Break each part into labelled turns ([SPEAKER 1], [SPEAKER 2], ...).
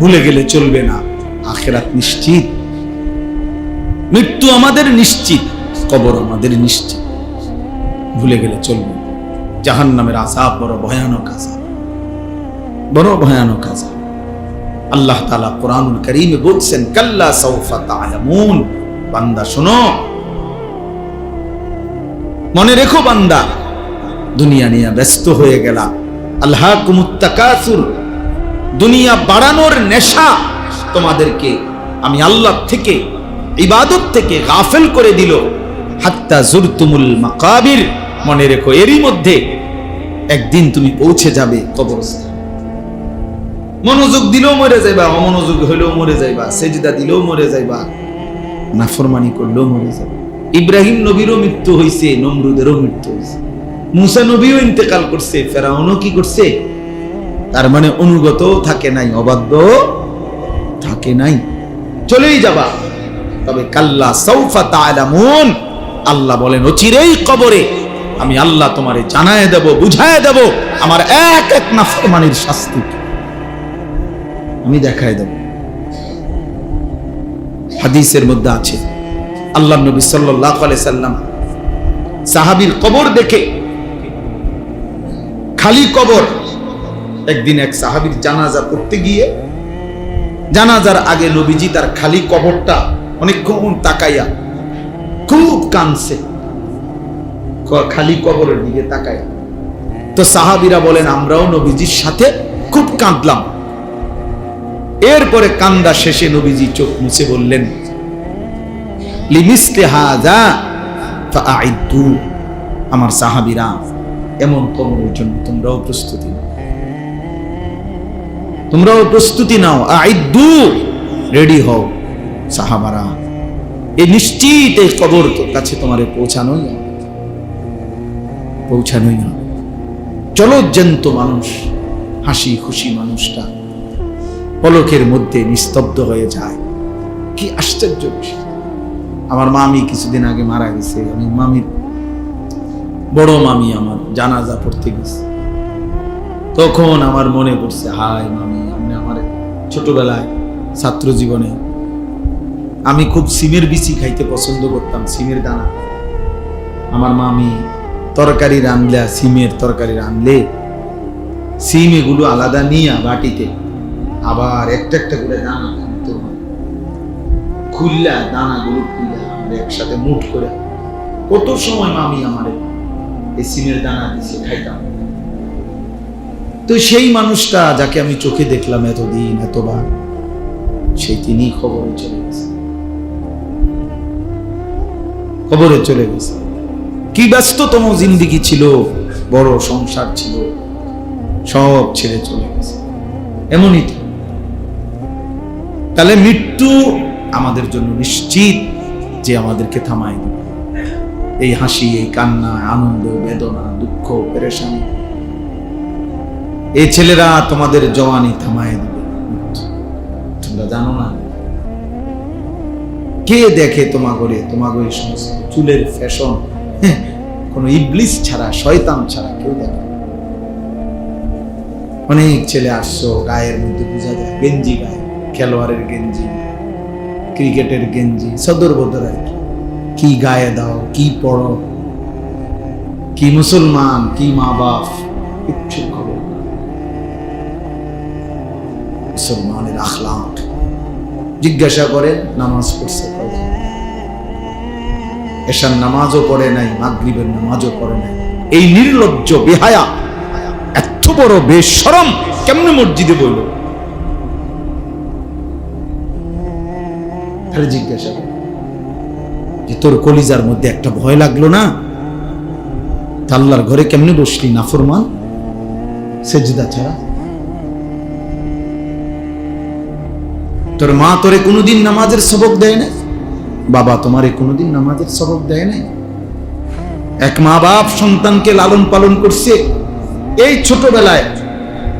[SPEAKER 1] ভুলে গেলে চলবে না, আখিরাত নিশ্চিত, মৃত্যু আমাদের নিশ্চিত, কবর আমাদের নিশ্চিত, ভুলে গেলে চলবে না। জাহান্নামের আযাব বড় ভয়ানক আযাব, বড় ভয়ানক আযাব। আল্লাহ তাআলা কোরআনুল কারীমে বলছেন, কাল্লা সাউফা তা'লামুন, বান্দা শোনো, মনে রেখো বান্দা, দুনিয়া নিয়ে ব্যস্ত হয়ে গেলা, আলহাকুমুত তাকাসুর, দুনিয়া বাড়ানোর নেশা তোমাদেরকে আমি আল্লাহ থেকে, ইবাদত থেকে গাফেল করে দিল, হাত্তা জুরতুমুল মাকাবির, মনে রেখো এরই মধ্যে একদিন তুমি পৌঁছে যাবে কবরস্থান। মনোযোগ দিলেও মরে যাইবা, অমনোযোগ হইলেও মরে যাইবা, সেজদা দিলেও মরে যাইবা, নাফরমানি করলেও মরে যাবে। ইব্রাহিম নবীরও মৃত্যু হইছে, নমরুদেরও মৃত্যু হইছে, মুসা নবীও ইন্তেকাল করছে, ফেরাউনও কি করছে? তার মানে অনুগত থাকে নাই, অবাধ্য থাকে নাই, চলেই যাবা। তবে কাল্লা সাউফা তা'লামুন, আল্লাহ বলেন অচিরেই কবরে আমি আল্লাহ তোমারে জানায় দেব, বুঝায় দেব আমার এক এক নাফরমানির শাস্তি আমি দেখায় দেব। হাদিসের মধ্যে আছে, আল্লাহ নবী সাল্লাল্লাহু আলাইহি সাল্লাম সাহাবীর কবর দেখে, খালি কবর, একদিন এক সাহাবীর জানাজা পড়তে গিয়ে জানাজার আগে নবীজি তার খালি কবরটা অনেকক্ষণ তাকাইয়া খুব কাঁদছে, খালি কবরের দিকে তাকাইয়া। তো সাহাবীরা বলেন আমরাও নবীজির সাথে খুব কাঁদলাম। এরপরে কান্দা শেষে নবীজি চোখ মুছে বললেন, লিমিসলি হাযা ফাআইদু, আমার সাহাবীরা এমন কবরের জন্য তোমরাও প্রস্তুতি নাও, তোমরাও প্রস্তুতি নাও, আইদু, রেডি হও সাহাবারা, এই নিশ্চিত এই কবর তোর কাছে তোমারে পৌঁছানোই না। চলো জ্যান্ত মানুষ, হাসি খুশি মানুষটা পলকের মধ্যে নিস্তব্ধ হয়ে যায়। কি আশ্চর্য বিষয়। আমার মামি কিছুদিন আগে মারা গেছে, আমি মামির বড় মামি আমার জানাজা পড়তে গেছে, তখন আমার মনে পড়ছে, হায় মামি, আপনি আমার ছোটবেলায় ছাত্র জীবনে আমি খুব সিমের বিচি খাইতে পছন্দ করতাম, সিমের দানা। আমার মামি তরকারি রাঁধলে, সিমের তরকারি রাঁধলে সিম এগুলো আলাদা নিয়ে বাটিতে আবার একটা একটা করে দানা আনতো, খুললা দানাগুলো খুললা আমরা একসাথে মুঠ করে কত সময় মামি আমারে এই সিমের দানা দিছে, খাইতাম। তো সেই মানুষটা যাকে আমি চোখে দেখলাম এতদিন এতবার, সেই তিনি কবরে চলে গেছে, কবরে চলে গেছে। কি ব্যস্ততম জিন্দেগি ছিল, বড় সংসার ছিল, সব ছেড়ে চলে গেছে। এমনই তো। তাহলে মৃত্যু আমাদের জন্য নিশ্চিত যে আমাদেরকে থামায় দিবে। এই হাসি, এই কান্না, আনন্দ, বেদনা, দুঃখ, পেরেশানি, এই ছেলেরা তোমাদের জওয়ানি থামায় দিবে। তোমরা জানো না কে দেখে তোমাগরে সমস্ত চুলের ফ্যাশন, কোন ইবলিস ছাড়া, শয়তান ছাড়া কেউ দেখে। অনেক ছেলে আসছো, গায়ের মধ্যে বোঝা যায় গেঞ্জি গায়ে, খেলোয়াড়ের গেঞ্জি, ক্রিকেটের গেঞ্জি, সদর বদর আর কি গায়ে দাও, কি পড়ো, কি মুসলমান, কি মা বাপ, কিচ্ছু খবর না। মুসলমানের আখলাক জিজ্ঞাসা করে, নামাজ পড়ছে কয়জন? এশার নামাজও পড়ে নাই, মাগরিবের নামাজও পড়ে নাই। এই নির্লজ্জ বেহায়া, এত বড় বেশরম কেমনে মসজিদে বলল? জিজ্ঞাসা করে যে তোর কলিজার মধ্যে একটা ভয় লাগলো না? আল্লাহর ঘরে কেমনে বসলি নাফরমান, সেজদা ছাড়া? তোর মা তোরে কোনোদিন নামাজের সবক দেয় না? বাবা তোমারে কোনোদিন নামাজের সবক দেয় নাই? এক মা বাপ সন্তানকে লালন পালন করছে, এই ছোটবেলায়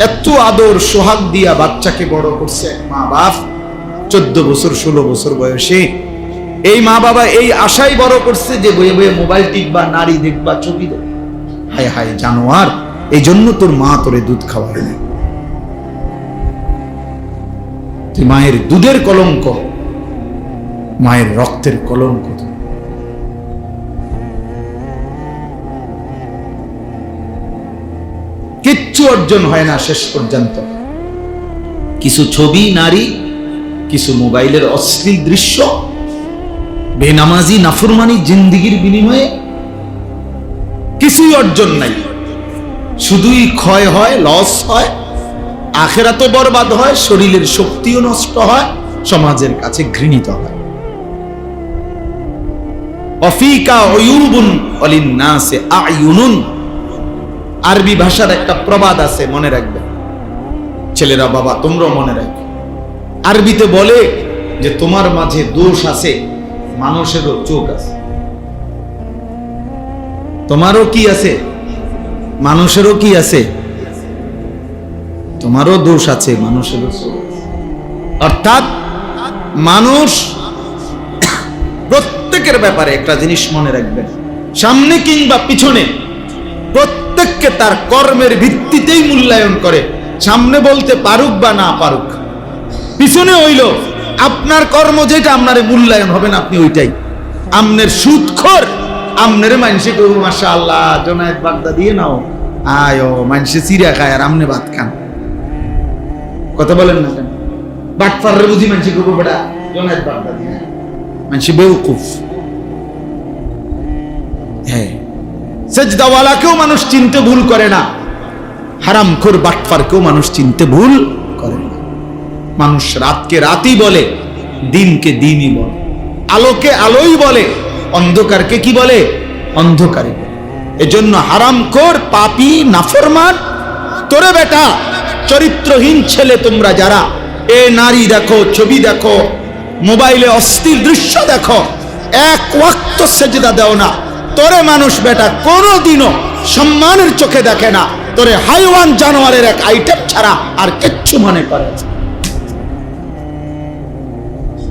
[SPEAKER 1] এত আদর সোহাগ দিয়া বাচ্চাকে বড় করছে এক মা বাপ। 14 বছর 16 বছর বয়সে এই মা বাবা এই আশাই বড় করছে যে বয়ে বয়ে মোবাইল টিপবা, নারী দেখবা, ছবি দেখবা। হায় হায় জানোয়ার, এই জন্য তোর মা তোরে দুধ খাওয়ায় না। তুই মায়ের দুধের কলঙ্ক, মায়ের রক্তের কলঙ্ক। কিচ্ছু অর্জন হয় না শেষ পর্যন্ত। কিছু ছবি নারী, কিছু মোবাইলের অশ্লীল দৃশ্য, বেনামাজি নাফরমানি জিন্দিগির বিনিময়ে কিছুই অর্জন নাই, শুধুই ক্ষয় হয়, লস হয়, আখিরাতও বরবাদ হয়, শরীরের শক্তিও নষ্ট হয়, সমাজের কাছে ঘৃণিত হয়। অফিকা উয়ুবুন ওয়ালিন্নাসে আয়ুনুন, আরবি ভাষার একটা প্রবাদ আছে, মনে রাখবে ছেলেরা, বাবা তোমরাও মনে রাখবে। আরবিতে বলে যে তোমার মাঝে দোষ আছে, মানুষেরও চোখ আছে। তোমারও কি আছে? মানুষেরও কি আছে? তোমারও দোষ আছে, মানুষেরও চোখ আছে। অর্থাৎ মানুষ প্রত্যেকের ব্যাপারে একটা জিনিস মনে রাখবেন, সামনে কিংবা পিছনে প্রত্যেককে তার কর্মের ভিত্তিতেই মূল্যায়ন করে। সামনে বলতে পারুক বা না পারুক, পিছনে হইল আপনার কর্ম যেটা, আপনার মূল্যায়ন হবে না, আপনি ওইটাই। আমনের সুদখোর, আমনের মানুষে কেউ মাশাআল্লাহ জোনায়েদ বাগদা দিয়ে নাও, আয়ো মানুষে চিড়া খায় আর আমনে ভাত খান। কথা বলেন না কেন? বাটফারের বুঝি মানুষে কেউ বেটা জোনায়েদ বাগদা দিয়ে, মানুষে বেউকুফ। হ্যাঁ, সেজদাওয়ালাকেও মানুষ চিনতে ভুল করে না, হারামখোর বাটফারকেও মানুষ চিনতে ভুল করে না। মানুষ রাতকে রাতই বলে, দিনকে দিনই বলে, আলোকে আলোই বলে, অন্ধকারকে কি বলে? অন্ধকারই বলে। এজন্য হারামখোর, পাপী, নাফরমান, তোরে বেটা চরিত্রহীন ছেলে তোমরা যারা এ নারী দেখো, ছবি দেখো, মোবাইলে অশ্লীল দৃশ্য দেখো, এক ওয়াক্ত সেজদা দাও না, তোরে মানুষ বেটা কোনোদিনও সম্মানের চোখে দেখে না, তোরে হাইওয়ান জানোয়ারের এক আইটেম ছাড়া আর কিচ্ছু মনে করে।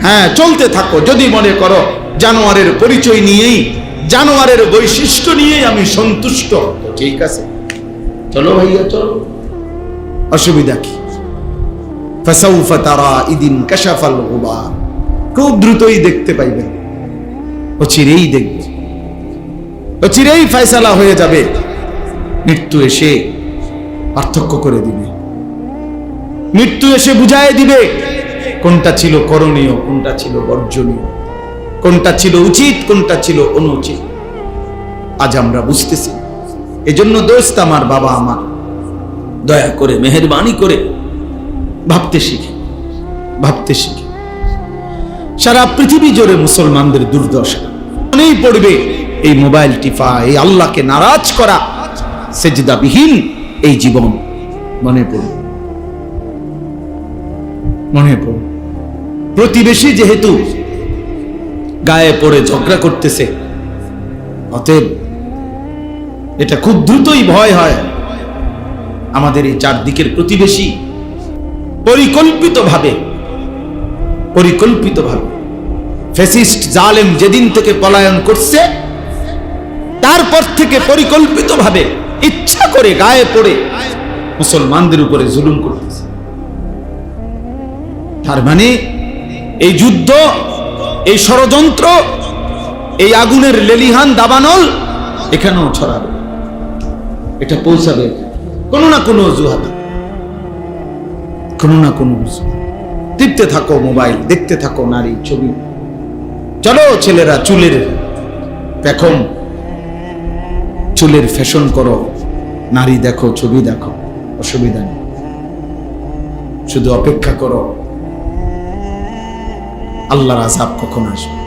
[SPEAKER 1] হ্যাঁ, চলতে থাকো, যদি মনে করো জানোয়ারের পরিচয় নিয়েই, জানোয়ারের বৈশিষ্ট্য নিয়েই আমি সন্তুষ্ট, ঠিক আছে, চলো ভাইয়া চলো, অসুবিধা কি? ফাসাউফা তারা ইদিন কাশাফাল গুবার, খুব দ্রুতই দেখতে পাইবেন, অচিরেই দেখবে, অচিরেই ফয়সালা হয়ে যাবে। মৃত্যু এসে পার্থক্য করে দিবে, মৃত্যু এসে বুঝায় দিবে কোনটা ছিল করণীয়, কোনটা ছিল বর্জনীয়, কোনটা ছিল উচিত, কোনটা ছিল অনুচিত। আজ আমরা বুঝতেছি। এজন্য দোস্ত আমার, বাবা আমার, দয়া করে মেহেরবানি করে ভাবতে শিখে, ভাবতে শিখে। সারা পৃথিবী জুড়ে মুসলমানদের দুর্দশা মনেই পড়বে এই মোবাইল টিপা, এই আল্লাহকে নারাজ করা, সেজদাবিহীন এই জীবন মনে পড়বে, মনে পড়বে। প্রতিবেশী যেহেতু গায়ে পড়ে ঝগড়া করতেছে, অতএব এটা খুব দ্রুতই ভয় হয় আমাদের এই চারদিকের প্রতিবেশী পরিকল্পিতভাবে ফ্যাসিস্ট জালেম যেদিন থেকে পলায়ন করছে, তারপর থেকে পরিকল্পিতভাবে ইচ্ছা করে গায়ে পড়ে মুসলমানদের উপরে জুলুম করতেছে। তার মানে এই যুদ্ধ, এই ষড়যন্ত্র, এই আগুনের লেলিহান দাবানল এখানেও ছড়াবে, এটা পৌঁছাবে কোনো না কোনো অজুহাতে, কোনো না কোনো অজুহাতে। টিপতে থাকো মোবাইল, দেখতে থাকো নারী ছবি। চলো ছেলেরা, চুলের পেখম, চুলের ফ্যাশন করো, নারী দেখো, ছবি দেখো, অসুবিধা নেই। শুধু অপেক্ষা করো আল্লাহর আযাব কখন আসবে,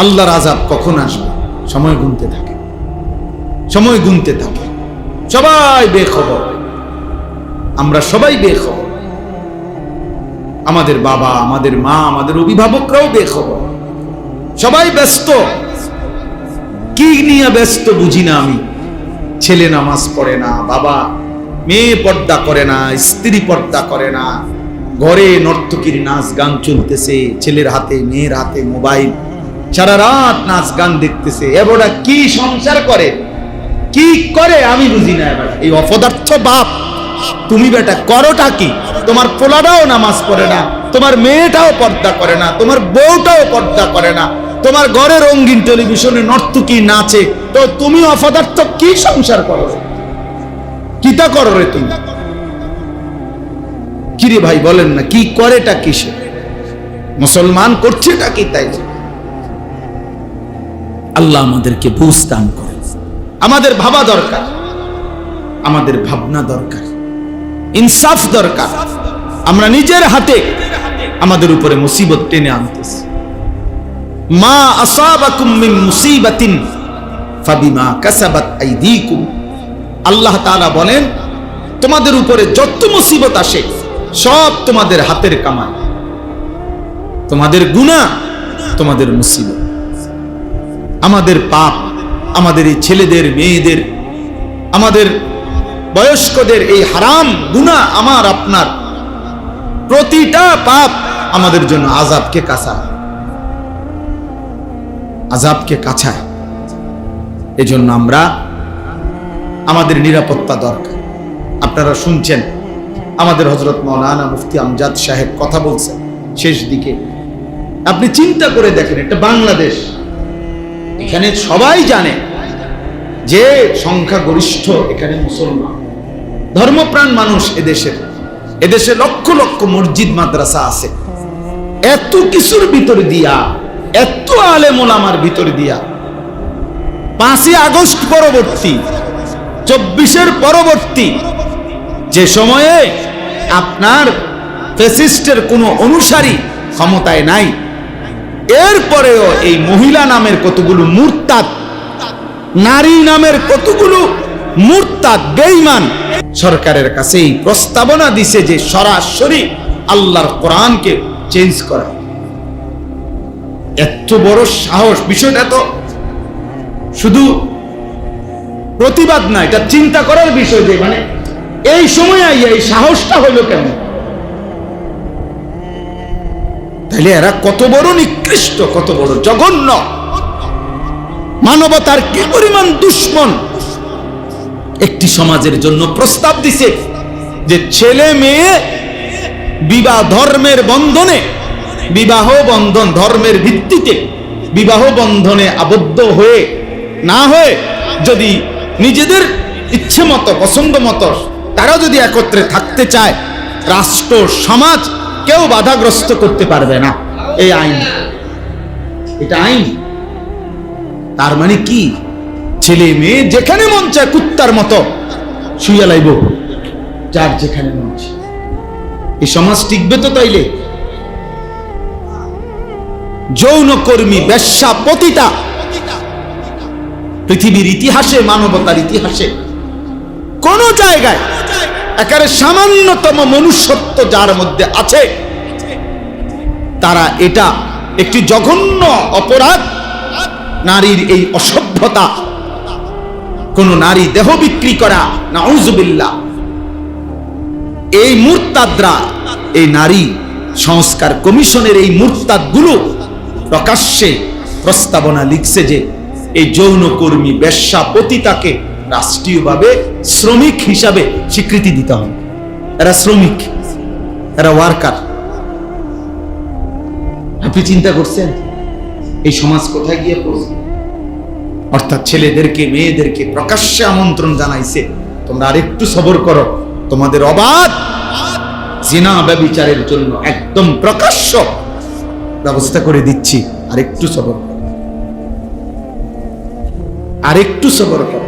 [SPEAKER 1] আল্লাহর আযাব কখন আসবে। সময় গুনতে থাকে, সময় গুনতে থাকে। সবাই বেখবর, আমরা সবাই বেখবর। আমাদের বাবা, আমাদের মা, আমাদের অভিভাবকরাও বেখবর। সবাই ব্যস্ত। কি নিয়ে ব্যস্ত বুঝি না আমি। ছেলে নামাজ পড়ে না, বাবা, মেয়ে পর্দা করে না, স্ত্রী পর্দা করে না, ঘরে নর্তকীর নাচ গান চলতেছে, ছেলের হাতে মেয়ের হাতে মোবাইল, সারা রাত নাচ গান দেখতেছে। এবারে কি সংসার করে, কি করে আমি বুঝি না। এবার এই অপদার্থ বাপ তুমি বেটা করোটা কি? তোমার পোলাটাও নামাজ পড়ে না, তোমার মেয়েটাও পর্দা করে না, তোমার বউটাও পর্দা করে না, তোমার ঘরে রঙিন টেলিভিশনে নর্তকী নাচে, তো তুমি অপদার্থ কি সংসার করো? কিতা করো রে তুমি? কিরে ভাই বলেন না, কি করেটা কিসে? মুসলমান করছেটা কি? তাই আল্লাহ আমাদেরকে বুঝ দান করে। আমাদের ভাবা দরকার, আমাদের ভাবনা দরকার, ইনসাফ দরকার। আমরা নিজের হাতে আমাদের উপরে মুসিবত টেনে আনতেছি। মা আসাবাকুম মিন মুসিবাতিন ফাবিমা কাসাবাত আইদিকুম। আল্লাহ তাআলা বলেন, তোমাদের উপরে যত মুসিবত আসে সব তোমাদের হাতের কামাই, তোমাদের গুনাহ, তোমাদের মুসিবত। আমাদের পাপ, আমাদের এই ছেলেদের, মেয়েদের, আমাদের বয়স্কদের এই হারাম গুনাহ, আমার আপনার প্রতিটা পাপ আমাদের জন্য আযাবকে কাছায়, আযাবকে কাছায়। এজন্য আমরা, আমাদের নিরাপত্তা দরকার। আপনারা শুনছেন আমাদের হযরত মাওলানা মুফতি আমজাদ সাহেব কথা বলছেন শেষ দিকে। আপনি চিন্তা করে দেখেন, এটা বাংলাদেশ, এখানে সবাই জানে যে সংখ্যাগরিষ্ঠ এখানে মুসলমান, ধর্মপ্রাণ মানুষ এদেশে লক্ষ লক্ষ মসজিদ মাদ্রাসা আছে। এত কিছুর ভিতর দিয়া, এত আলেম ওলামার ভিতর দিয়া 5ই আগস্ট পরবর্তী, 24-এর পরবর্তী যে সময়ে আপনার ফ্যাসিস্টের কোনো অনুসারী ক্ষমতায় নাই, এরপরেও এই মহিলা নামের কতগুলো মুরতাদ, নারী নামের কতগুলো মুরতাদ বেঈমান সরকারের কাছে এই প্রস্তাবনা দিছে যে সরাসরি আল্লাহর কোরআনকে চেঞ্জ করা। এত বড় সাহস! বিষয়টা তো শুধু প্রতিবাদ না, এটা চিন্তা করার বিষয় যে মানে এই সময় আইয়া এই সাহসটা হলো কেন? তাহলে এরা কত বড় নিকৃষ্ট, কত বড় জঘন্য, মানবতার কি পরিমাণ দুশ্মন। একটি সমাজের জন্য প্রস্তাব দিছে যে ছেলে মেয়ে বিবাহ ধর্মের বন্ধনে, বিবাহ বন্ধন ধর্মের ভিত্তিতে বিবাহ বন্ধনে আবদ্ধ হয়ে না হয়ে যদি নিজেদের ইচ্ছে মতো, পছন্দ মতো তারা যদি একত্রে থাকতে চায়, রাষ্ট্র সমাজ কেউ বাধাগ্রস্ত করতে পারবে না। এই আইন, এটা আইন। তার মানে কি? ছেলে মেয়ে যেখানে মন চায় কুত্তার মতো শুইয়া লাইব, যার যেখানে মন চায়। এই সমাজ টিকবে তো? তাইলে যৌনকর্মী, বেশ্যা, পতিতা পৃথিবীর ইতিহাসে, মানবতার ইতিহাসে কোন জায়গায় একেবারে সামান্যতম মনুষ্যত্ব যার মধ্যে আছে, তারা এটা একটি জঘন্য অপরাধ, নারীর এই অসভ্যতা, কোন নারী দেহ বিক্রি করা, নাউযুবিল্লাহ। এই মুরতাদরা, এই নারী সংস্কার কমিশনের এই মুরতাদগুলো প্রকাশ্যে প্রস্তাবনা লিখছে যে এই যৌনকর্মী, বেশ্যা, পতিতাকে রাষ্ট্রীয়ভাবে শ্রমিক হিসাবে স্বীকৃতি দিতে হবে। এরা শ্রমিক, এরা ওয়ার্কার। আপনি চিন্তা করছেন এই সমাজ কোথায় গিয়ে পড়ছে? অর্থাৎ ছেলেদেরকে, মেয়েদেরকে প্রকাশ্যে আমন্ত্রণ জানাইছে, তোমরা আরেকটু সবর করো, তোমাদের অবাধ জিনা ব্যভিচারের জন্য একদম প্রকাশ্য ব্যবস্থা করে দিচ্ছি, আরেকটু সবর করো, আরেকটু সবর করো।